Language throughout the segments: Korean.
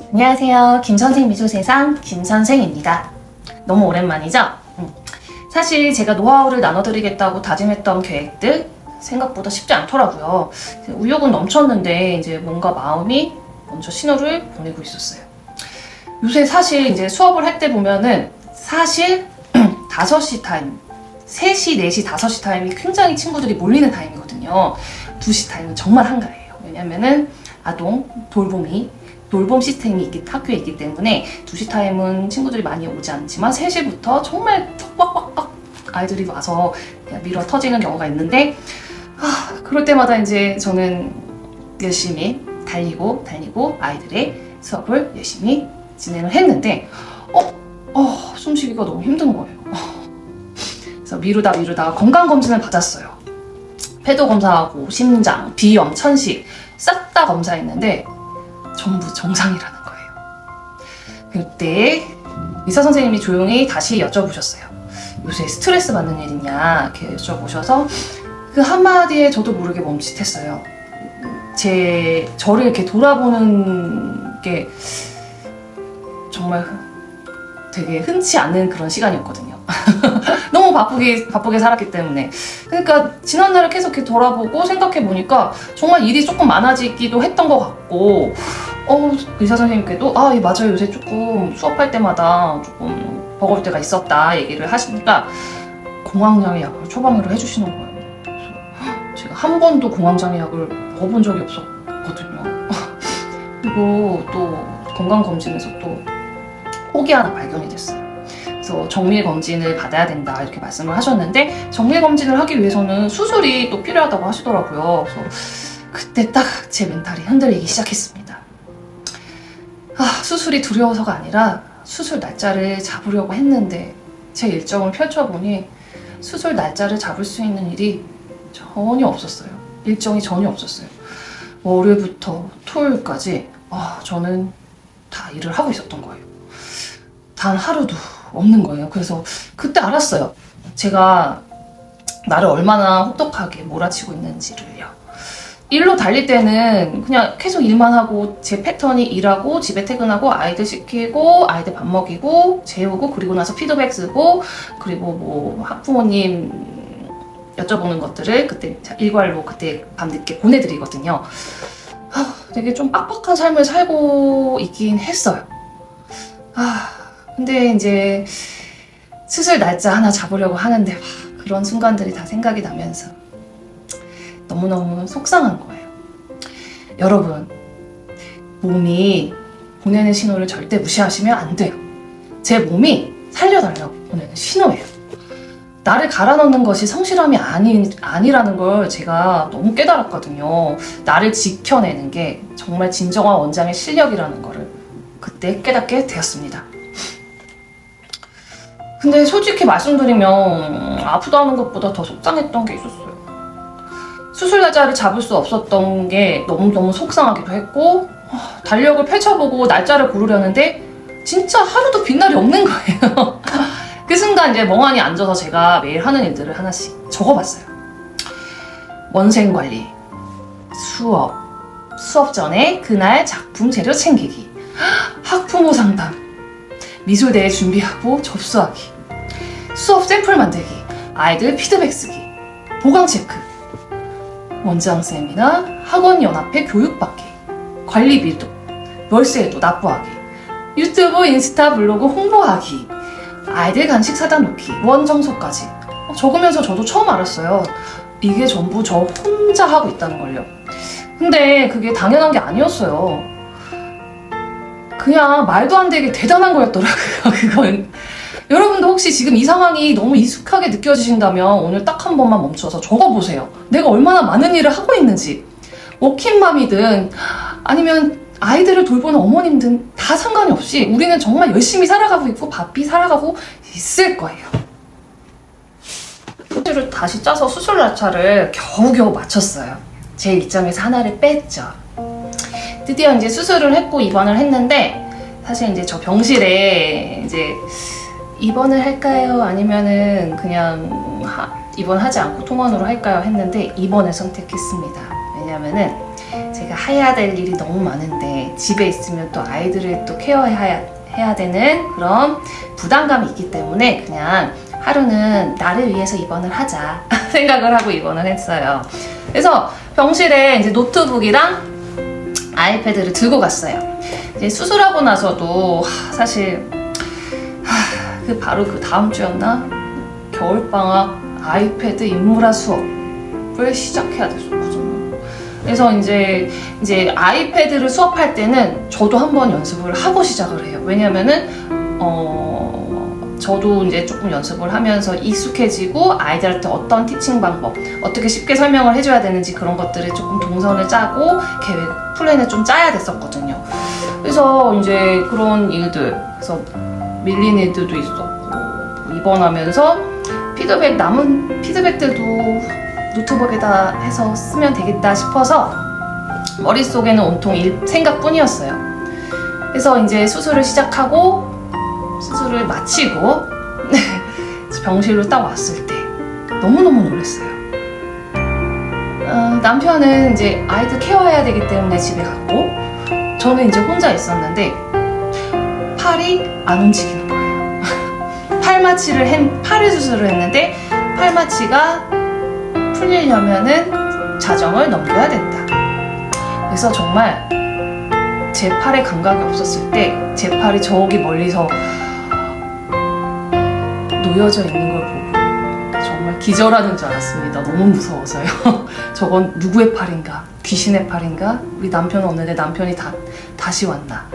안녕하세요. 김선생 미소세상 김선생입니다. 너무 오랜만이죠? 사실 제가 노하우를 나눠드리겠다고 다짐했던 계획들 생각보다 쉽지 않더라고요. 의욕은 넘쳤는데 이제 뭔가 마음이 먼저 신호를 보내고 있었어요. 요새 사실 이제 수업을 할 때 보면은 사실 5시 타임, 3시, 4시, 5시 타임이 굉장히 친구들이 몰리는 타임이거든요. 2시 타임은 정말 한가해요. 왜냐면은 아동, 돌봄 시스템이 학교에 있기 때문에 2시 타임은 친구들이 많이 오지 않지만 3시부터 정말 빡빡빡빡 아이들이 와서 그냥 밀어 터지는 경우가 있는데 그럴 때마다 이제 저는 열심히 달리고 아이들의 수업을 열심히 진행을 했는데 숨쉬기가 너무 힘든 거예요. 그래서 미루다 건강검진을 받았어요. 폐도 검사하고 심장, 비염, 천식 싹 다 검사했는데 전부 정상이라는 거예요. 그때 의사 선생님이 조용히 다시 여쭤보셨어요. 요새 스트레스 받는 일 있냐 이렇게 여쭤보셔서 그 한마디에 저도 모르게 멈칫했어요. 저를 이렇게 돌아보는 게 정말 되게 흔치 않은 그런 시간이었거든요. 너무 바쁘게 살았기 때문에. 그러니까 지난날을 계속 이렇게 돌아보고 생각해 보니까 정말 일이 조금 많아지기도 했던 것 같고 의사 선생님께도 맞아요, 요새 조금 수업할 때마다 조금 버거울 때가 있었다 얘기를 하시니까 공황장애 약을 처방으로 해주시는 거예요. 그래서 제가 한 번도 공황장애 약을 먹어본 적이 없었거든요. 그리고 또 건강검진에서 또 혹이 하나 발견이 됐어요. 그래서 정밀검진을 받아야 된다 이렇게 말씀을 하셨는데 정밀검진을 하기 위해서는 수술이 또 필요하다고 하시더라고요. 그래서 그때 딱 제 멘탈이 흔들리기 시작했습니다. 수술이 두려워서가 아니라 수술 날짜를 잡으려고 했는데 제 일정을 펼쳐보니 수술 날짜를 잡을 수 있는 일이 전혀 없었어요. 일정이 전혀 없었어요. 월요일부터 토요일까지 저는 다 일을 하고 있었던 거예요. 단 하루도 없는 거예요. 그래서 그때 알았어요. 제가 나를 얼마나 혹독하게 몰아치고 있는지를요. 일로 달릴 때는 그냥 계속 일만 하고 제 패턴이 일하고 집에 퇴근하고 아이들 시키고 아이들 밥 먹이고 재우고 그리고 나서 피드백 쓰고 그리고 뭐 학부모님 여쭤보는 것들을 그때 일괄로 그때 밤늦게 보내드리거든요. 되게 좀 빡빡한 삶을 살고 있긴 했어요. 근데 이제 수술 날짜 하나 잡으려고 하는데 그런 순간들이 다 생각이 나면서 너무너무 속상한 거예요. 여러분, 몸이 보내는 신호를 절대 무시하시면 안 돼요. 제 몸이 살려달라고 보내는 신호예요. 나를 갈아넣는 것이 성실함이 아니라는 걸 제가 너무 깨달았거든요. 나를 지켜내는 게 정말 진정한 원장의 실력이라는 거를 그때 깨닫게 되었습니다. 근데 솔직히 말씀드리면 아프다는 것보다 더 속상했던 게 있었어요. 수술 날짜를 잡을 수 없었던 게 너무너무 속상하기도 했고 달력을 펼쳐보고 날짜를 고르려는데 진짜 하루도 빈날이 없는 거예요. 그 순간 이제 멍하니 앉아서 제가 매일 하는 일들을 하나씩 적어봤어요. 원생관리, 수업 전에 그날 작품 재료 챙기기, 학부모 상담, 미술대회 준비하고 접수하기, 수업 샘플 만들기, 아이들 피드백 쓰기, 보강 체크, 원장 세미나, 학원 연합회 교육받기, 관리 비도, 월세도 납부하기, 유튜브, 인스타, 블로그 홍보하기, 아이들 간식 사다 놓기, 원 청소까지. 적으면서 저도 처음 알았어요. 이게 전부 저 혼자 하고 있다는 걸요. 근데 그게 당연한 게 아니었어요. 그냥 말도 안 되게 대단한 거였더라고요. 그건 여러분도 혹시 지금 이 상황이 너무 익숙하게 느껴지신다면 오늘 딱 한 번만 멈춰서 적어보세요. 내가 얼마나 많은 일을 하고 있는지. 워킹맘이든 아니면 아이들을 돌보는 어머님든 다 상관이 없이 우리는 정말 열심히 살아가고 있고 바삐 살아가고 있을 거예요. 수술을 다시 짜서 수술 날짜를 겨우겨우 맞췄어요. 제 일정에서 하나를 뺐죠. 드디어 이제 수술을 했고 입원을 했는데 사실 이제 저 병실에 이제 입원을 할까요? 아니면은 그냥 입원하지 않고 통원으로 할까요? 했는데 입원을 선택했습니다. 왜냐면은 제가 해야 될 일이 너무 많은데 집에 있으면 또 아이들을 또 케어해야 되는 그런 부담감이 있기 때문에 그냥 하루는 나를 위해서 입원을 하자 생각을 하고 입원을 했어요. 그래서 병실에 이제 노트북이랑 아이패드를 들고 갔어요. 이제 수술하고 나서도 사실 바로 그 다음 주였나? 겨울방학 아이패드 인물화 수업을 시작해야 됐었거든요. 그래서 이제 아이패드를 수업할 때는 저도 한번 연습을 하고 시작을 해요. 왜냐면은 저도 이제 조금 연습을 하면서 익숙해지고 아이들한테 어떤 티칭 방법, 어떻게 쉽게 설명을 해줘야 되는지 그런 것들을 조금 동선을 짜고 계획, 플랜을 좀 짜야 됐었거든요. 그래서 이제 그런 일들, 그래서 밀린 일들도 있었고, 입원하면서 남은 피드백들도 노트북에다 해서 쓰면 되겠다 싶어서 머릿속에는 온통 생각뿐이었어요. 그래서 이제 수술을 시작하고 수술을 마치고 병실로 딱 왔을 때 너무너무 놀랐어요. 남편은 이제 아이들 케어해야 되기 때문에 집에 갔고 저는 이제 혼자 있었는데 팔이 안 움직이는 거예요. 팔을 수술을 했는데 팔마취가 풀리려면은 자정을 넘겨야 된다. 그래서 정말 제 팔에 감각이 없었을 때 제 팔이 저기 멀리서 놓여져 있는 걸 보고 정말 기절하는 줄 알았습니다. 너무 무서워서요. 저건 누구의 팔인가? 귀신의 팔인가? 우리 남편은 없는데 남편이 다시 왔나?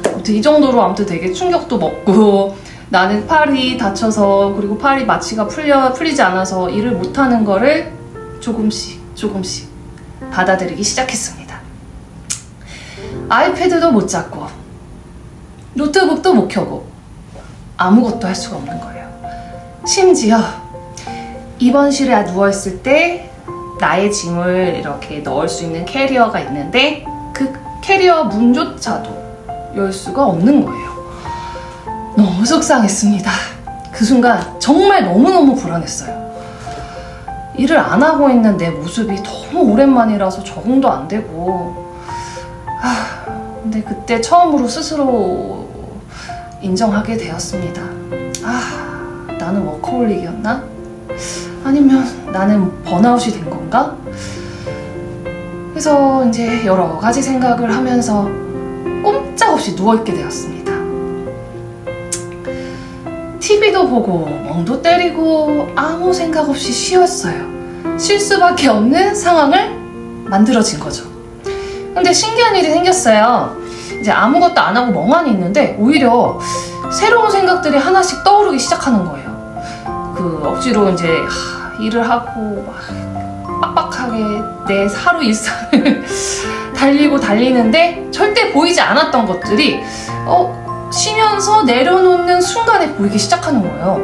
아무튼 이 정도로 아무튼 되게 충격도 먹고 나는 팔이 다쳐서 그리고 팔이 마취가 풀리지 않아서 일을 못하는 거를 조금씩 받아들이기 시작했습니다. 아이패드도 못 잡고 노트북도 못 켜고 아무것도 할 수가 없는 거예요. 심지어 입원실에 누워있을 때 나의 짐을 이렇게 넣을 수 있는 캐리어가 있는데 그 캐리어 문조차도 열 수가 없는 거예요. 너무 속상했습니다. 그 순간 정말 너무너무 불안했어요. 일을 안 하고 있는 내 모습이 너무 오랜만이라서 적응도 안 되고 근데 그때 처음으로 스스로 인정하게 되었습니다. 나는 워커홀릭이었나? 아니면 나는 번아웃이 된 건가? 그래서 이제 여러 가지 생각을 하면서 꼼짝없이 누워있게 되었습니다. TV도 보고 멍도 때리고 아무 생각 없이 쉬었어요. 쉴 수밖에 없는 상황을 만들어진 거죠. 근데 신기한 일이 생겼어요. 이제 아무것도 안 하고 멍하니 있는데 오히려 새로운 생각들이 하나씩 떠오르기 시작하는 거예요. 억지로 이제 일을 하고 막 빡빡하게 내 하루 일상을 달리는데 절대 보이지 않았던 것들이 쉬면서 내려놓는 순간에 보이기 시작하는 거예요.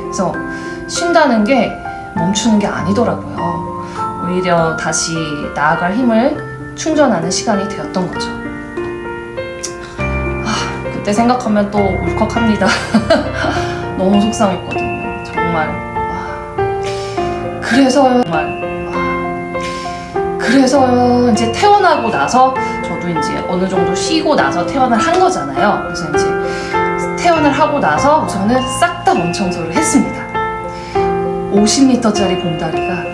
그래서 쉰다는 게 멈추는 게 아니더라고요. 오히려 다시 나아갈 힘을 충전하는 시간이 되었던 거죠. 그때 생각하면 또 울컥합니다. 너무 속상했거든요. 정말. 그래서요, 이제 퇴원하고 나서 저도 이제 어느 정도 쉬고 나서 퇴원을 한 거잖아요. 그래서 이제 퇴원을 하고 나서 우선은 싹 다 원청소를 했습니다. 50리터짜리 봉다리가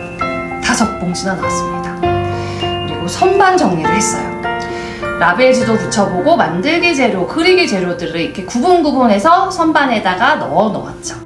5봉지나 나왔습니다. 그리고 선반 정리를 했어요. 라벨지도 붙여보고 만들기 재료, 그리기 재료들을 이렇게 구분해서 선반에다가 넣어 놓았죠.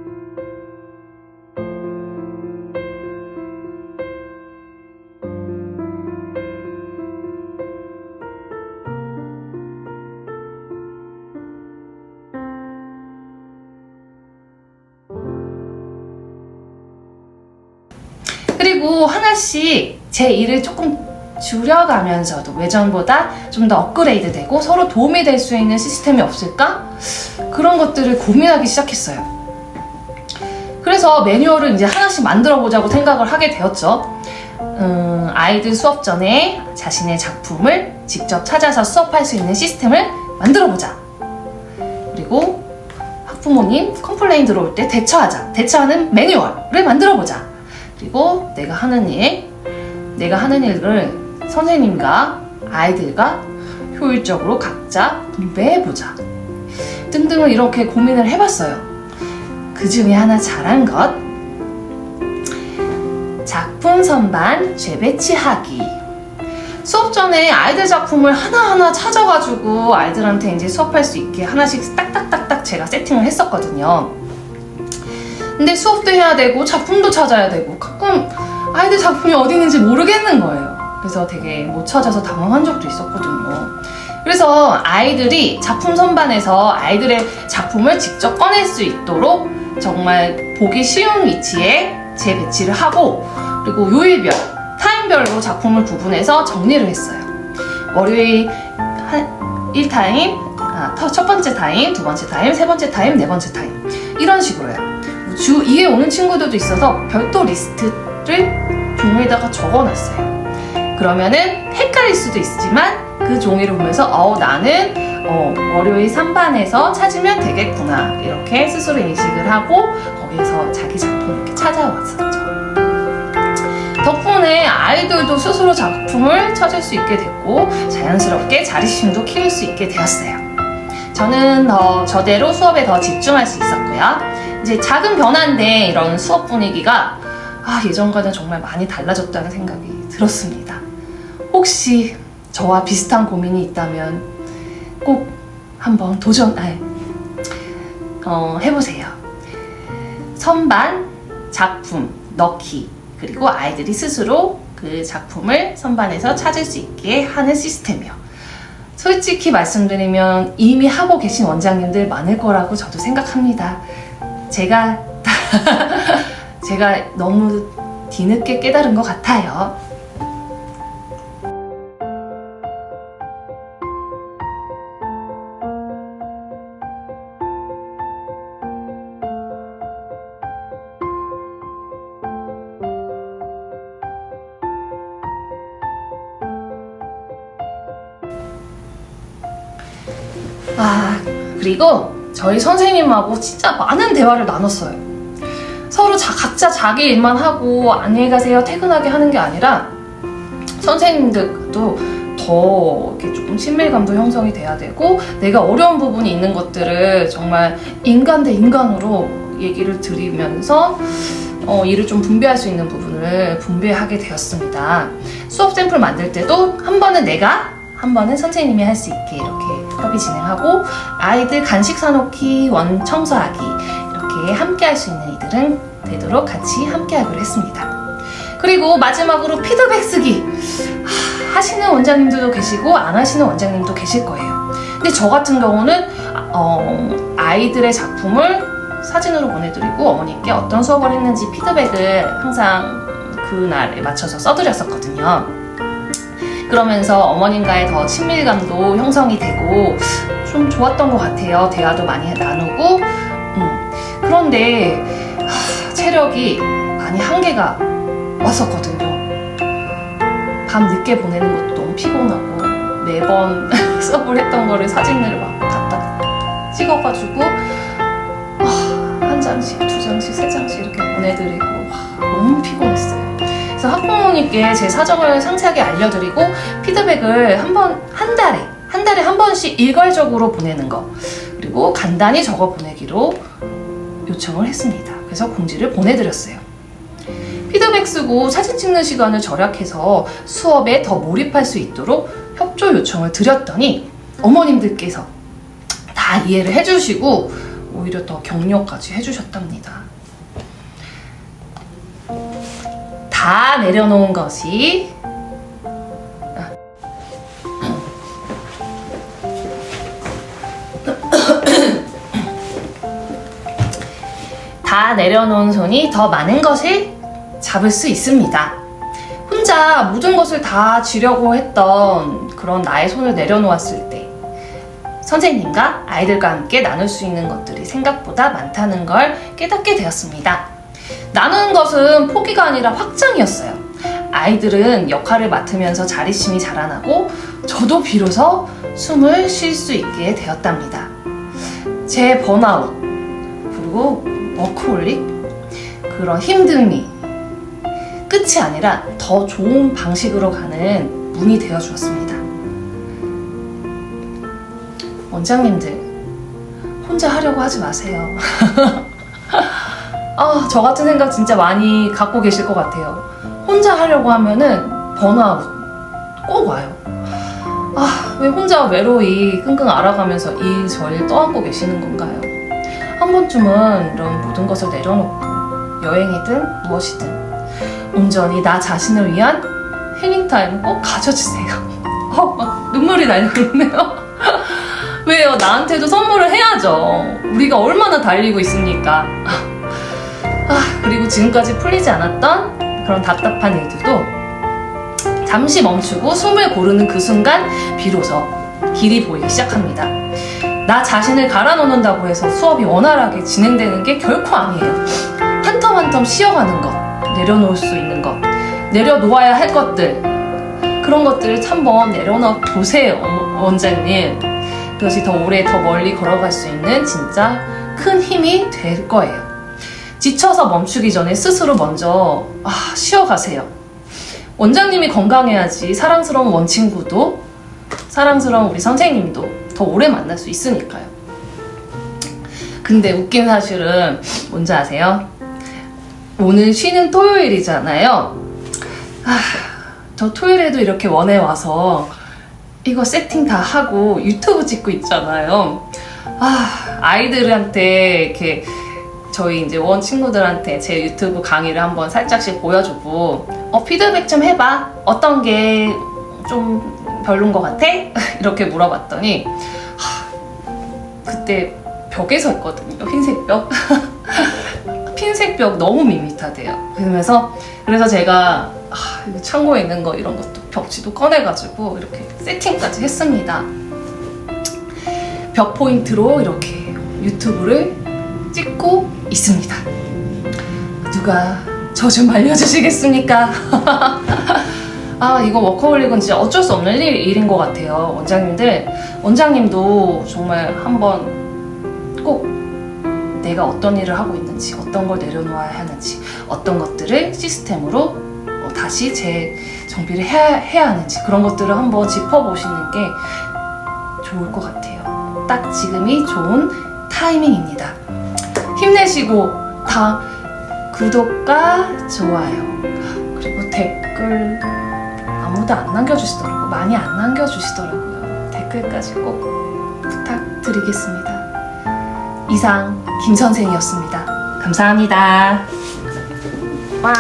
그리고 하나씩 제 일을 조금 줄여가면서도 예전보다 좀 더 업그레이드 되고 서로 도움이 될 수 있는 시스템이 없을까? 그런 것들을 고민하기 시작했어요. 그래서 매뉴얼을 이제 하나씩 만들어 보자고 생각을 하게 되었죠. 아이들 수업 전에 자신의 작품을 직접 찾아서 수업할 수 있는 시스템을 만들어 보자. 그리고 학부모님 컴플레인 들어올 때 대처하는 매뉴얼을 만들어 보자. 그리고 내가 하는 일을 선생님과 아이들과 효율적으로 각자 분배해보자 등등을 이렇게 고민을 해봤어요. 그 중에 하나 잘한 것, 작품 선반 재배치하기. 수업 전에 아이들 작품을 하나하나 찾아가지고 아이들한테 이제 수업할 수 있게 하나씩 딱딱딱딱 제가 세팅을 했었거든요. 근데 수업도 해야 되고 작품도 찾아야 되고 가끔 아이들 작품이 어디 있는지 모르겠는 거예요. 그래서 되게 못 찾아서 당황한 적도 있었거든요. 그래서 아이들이 작품 선반에서 아이들의 작품을 직접 꺼낼 수 있도록 정말 보기 쉬운 위치에 재배치를 하고, 그리고 요일별, 타임별로 작품을 구분해서 정리를 했어요. 월요일 1타임, 첫 번째 타임, 두 번째 타임, 세 번째 타임, 네 번째 타임, 이런 식으로요. 주 2회 오는 친구들도 있어서 별도 리스트를 종이에다가 적어놨어요. 그러면은 헷갈릴 수도 있지만 그 종이를 보면서 나는 월요일 3반에서 찾으면 되겠구나, 이렇게 스스로 인식을 하고 거기에서 자기 작품을 이렇게 찾아왔었죠. 덕분에 아이들도 스스로 작품을 찾을 수 있게 됐고 자연스럽게 자립심도 키울 수 있게 되었어요. 저는 저대로 수업에 더 집중할 수 있었고요. 이제 작은 변화인데 이런 수업 분위기가 예전과는 정말 많이 달라졌다는 생각이 들었습니다. 혹시 저와 비슷한 고민이 있다면 꼭 한번 해보세요. 선반, 작품 넣기, 그리고 아이들이 스스로 그 작품을 선반에서 찾을 수 있게 하는 시스템이요. 솔직히 말씀드리면 이미 하고 계신 원장님들 많을 거라고 저도 생각합니다. 제가 너무 뒤늦게 깨달은 것 같아요. 그리고 저희 선생님하고 진짜 많은 대화를 나눴어요. 서로 각자 자기 일만 하고 안녕히 가세요 퇴근하게 하는 게 아니라 선생님들도 더 이렇게 조금 친밀감도 형성이 돼야 되고, 내가 어려운 부분이 있는 것들을 정말 인간 대 인간으로 얘기를 드리면서 일을 좀 분배할 수 있는 부분을 분배하게 되었습니다. 수업 샘플 만들 때도 한 번은 내가, 한 번은 선생님이 할 수 있게 이렇게 협의 진행하고, 아이들 간식 사놓기, 원 청소하기, 이렇게 함께 할 수 있는 이들은 되도록 같이 함께 하기로 했습니다. 그리고 마지막으로 피드백 쓰기. 하시는 원장님들도 계시고 안 하시는 원장님도 계실 거예요. 근데 저 같은 경우는 아이들의 작품을 사진으로 보내드리고 어머니께 어떤 수업을 했는지 피드백을 항상 그날에 맞춰서 써드렸었거든요. 그러면서 어머님과의 더 친밀감도 형성이 되고 좀 좋았던 것 같아요. 대화도 많이 나누고. 그런데 체력이 많이 한계가 왔었거든요. 밤 늦게 보내는 것도 너무 피곤하고 매번 수업을 했던 거를 사진을 막 갖다 찍어가지고 한 장씩, 두 장씩, 세 장씩 이렇게 보내드리고 너무 피곤했어요. 그래서 학부모님께 제 사정을 상세하게 알려드리고 피드백을 한 달에 한 번씩 일괄적으로 보내는 거, 그리고 간단히 적어 보내기로 요청을 했습니다. 그래서 공지를 보내드렸어요. 피드백 쓰고 사진 찍는 시간을 절약해서 수업에 더 몰입할 수 있도록 협조 요청을 드렸더니 어머님들께서 다 이해를 해주시고 오히려 더 격려까지 해주셨답니다. 다 내려놓은 것이 다 내려놓은 손이 더 많은 것을 잡을 수 있습니다. 혼자 모든 것을 다 쥐려고 했던 그런 나의 손을 내려놓았을 때 선생님과 아이들과 함께 나눌 수 있는 것들이 생각보다 많다는 걸 깨닫게 되었습니다. 나누는 것은 포기가 아니라 확장이었어요. 아이들은 역할을 맡으면서 자립심이 자라나고 저도 비로소 숨을 쉴 수 있게 되었답니다. 제 번아웃, 그리고 워크홀릭, 그런 힘듦이 끝이 아니라 더 좋은 방식으로 가는 문이 되어 주었습니다. 원장님들, 혼자 하려고 하지 마세요. 저 같은 생각 진짜 많이 갖고 계실 것 같아요. 혼자 하려고 하면은 번아웃 꼭 와요. 왜 혼자 외로이 끙끙 앓아가면서 일 저 일 떠안고 계시는 건가요? 한 번쯤은 이런 모든 것을 내려놓고 여행이든 무엇이든 온전히 나 자신을 위한 힐링타임을 꼭 가져주세요. 막 눈물이 나려고 그러네요. 왜요? 나한테도 선물을 해야죠. 우리가 얼마나 달리고 있습니까? 그리고 지금까지 풀리지 않았던 그런 답답한 일들도 잠시 멈추고 숨을 고르는 그 순간 비로소 길이 보이기 시작합니다. 나 자신을 갈아 넣는다고 해서 수업이 원활하게 진행되는 게 결코 아니에요. 한 텀 한 텀 쉬어가는 것, 내려놓을 수 있는 것, 내려놓아야 할 것들, 그런 것들을 한번 내려놔 보세요, 원장님. 그것이 더 오래 더 멀리 걸어갈 수 있는 진짜 큰 힘이 될 거예요. 지쳐서 멈추기 전에 스스로 먼저 쉬어가세요. 원장님이 건강해야지 사랑스러운 원친구도 사랑스러운 우리 선생님도 더 오래 만날 수 있으니까요. 근데 웃긴 사실은 뭔지 아세요? 오늘 쉬는 토요일이잖아요. 저 토요일에도 이렇게 원에 와서 이거 세팅 다 하고 유튜브 찍고 있잖아요. 아이들한테 이렇게 저희 이제 원 친구들한테 제 유튜브 강의를 한번 살짝씩 보여주고 피드백 좀 해봐. 어떤 게 좀 별론 것 같아? 이렇게 물어봤더니 그때 벽에 서 있거든요. 흰색 벽. 흰색 벽 너무 밋밋하대요. 그래서 제가 창고에 있는 거 이런 것도 벽지도 꺼내가지고 이렇게 세팅까지 했습니다. 벽 포인트로 이렇게 유튜브를 찍고 있습니다. 누가 저 좀 알려주시겠습니까? 이거 워커홀릭은 진짜 어쩔 수 없는 일인 것 같아요. 원장님도 정말 한번 꼭 내가 어떤 일을 하고 있는지, 어떤 걸 내려놓아야 하는지, 어떤 것들을 시스템으로 다시 재정비를 해야 하는지 그런 것들을 한번 짚어보시는 게 좋을 것 같아요. 딱 지금이 좋은 타이밍입니다. 힘내시고 다 구독과 좋아요 그리고 댓글 아무도 안 남겨주시더라고요. 많이 안 남겨주시더라고요. 댓글까지 꼭 부탁드리겠습니다. 이상 김선생이었습니다. 감사합니다. 와.